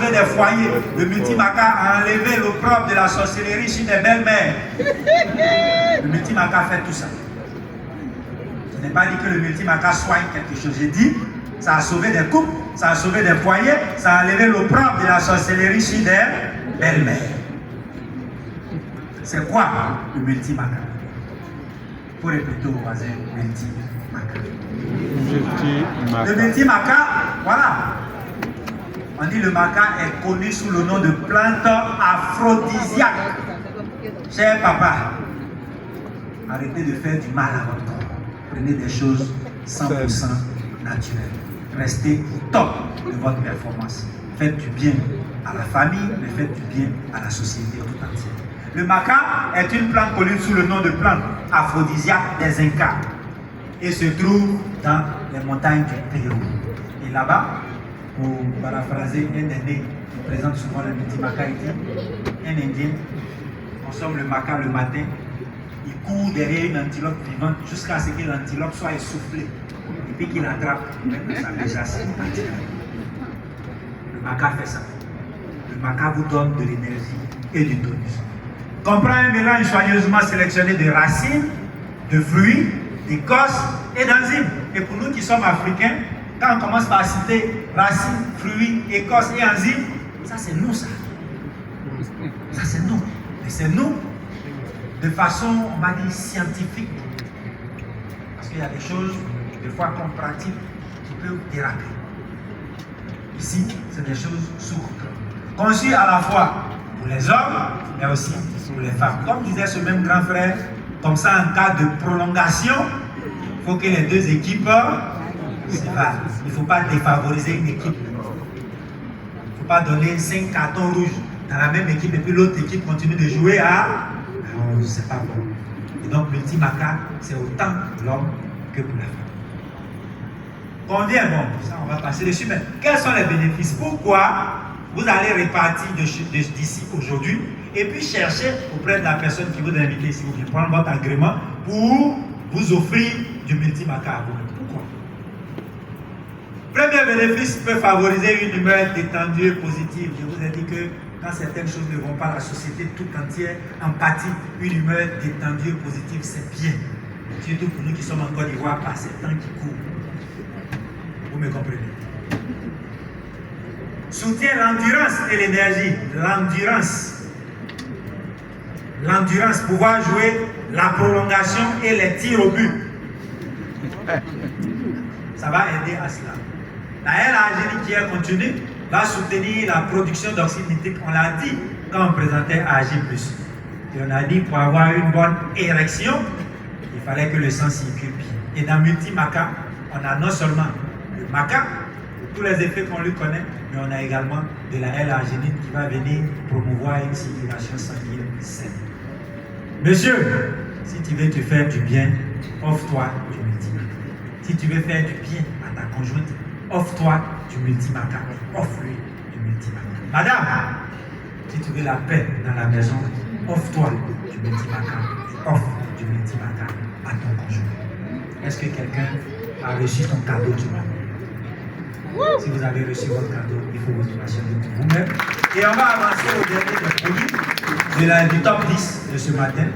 sauvé des foyers. Le multimaca a enlevé l'opprobre de la sorcellerie chez des belles-mères. Le multimaca fait tout ça. Je n'ai pas dit que le multimaca soigne quelque chose. J'ai dit, ça a sauvé des couples, ça a sauvé des foyers, ça a enlevé l'opprobre de la sorcellerie chez des belles-mères. C'est quoi le multimaca? Pour répéter au voisin, multimaca. Le multimaca, voilà. On dit le maca est connu sous le nom de plante aphrodisiaque. Cher papa, arrêtez de faire du mal à votre corps. Prenez des choses 100% naturelles. Restez au top de votre performance. Faites du bien à la famille, mais faites du bien à la société tout entière. Le maca est une plante connue sous le nom de plante aphrodisiaque des Incas et se trouve dans les montagnes du Pérou. Et là-bas, pour paraphraser un Indien qui présente souvent le multimaca, il dit, un Indien consomme le maca le matin, il court derrière une antilope vivante jusqu'à ce que l'antilope soit essoufflée. Et puis qu'il attrape avec sa besace. Le maca fait ça. Le maca vous donne de l'énergie et du tonus. Comprend un mélange soigneusement sélectionné de racines, de fruits, d'écorces et d'enzymes. Et pour nous qui sommes africains, quand on commence par citer racines, fruits, écorces et enzymes, ça c'est nous ça. Ça c'est nous. Et c'est nous de façon, on va dire, scientifique. Parce qu'il y a des choses, des fois qu'on pratique, qui peuvent déraper. Ici, c'est des choses sourdes. Conçues à la fois pour les hommes, mais aussi pour les femmes. Comme disait ce même grand frère, comme ça en cas de prolongation, il faut que les deux équipes se battent. Il ne faut pas défavoriser une équipe. Il ne faut pas donner 5 cartons rouges dans la même équipe et puis l'autre équipe continue de jouer à... Non, c'est pas bon. Et donc multimaca, c'est autant pour l'homme que pour la femme. Combien? Bon, ça on va passer dessus, mais quels sont les bénéfices? Pourquoi vous allez répartir d'ici aujourd'hui et puis chercher auprès de la personne qui vous a invité ici, vous prendre votre agrément pour vous offrir du multimaca? Pourquoi? Premier bénéfice peut favoriser une humeur détendue et positive. Je vous ai dit que quand certaines choses ne vont pas, la société tout entière empathie. Une humeur détendue et positive, c'est bien. Surtout pour nous qui sommes en Côte d'Ivoire par ces temps qui courent. Vous me comprenez? Soutient l'endurance et l'énergie. L'endurance, pouvoir jouer la prolongation et les tirs au but. Ça va aider à cela. La L-arginine qui est continue va soutenir la production d'oxyde nitrique. On l'a dit quand on présentait AG+. Et on a dit pour avoir une bonne érection, il fallait que le sang circule bien. Et dans multimaca, on a non seulement le maca, tous les effets qu'on lui connaît, mais on a également de la L-arginine qui va venir promouvoir une circulation sanguine saine. Monsieur, si tu veux te faire du bien, offre-toi du multimaca. Si tu veux faire du bien à ta conjointe, offre-toi du multimaca. Offre-lui du multimaca. Madame, si tu veux la paix dans la maison, offre-toi du multimaca. Offre du multimaca à ton conjoint. Est-ce que quelqu'un a reçu ton cadeau du matin? Si vous avez reçu votre cadeau, il faut vous imaginer de vous-même. Et on va avancer au dernier des produits du top 10 de ce matin.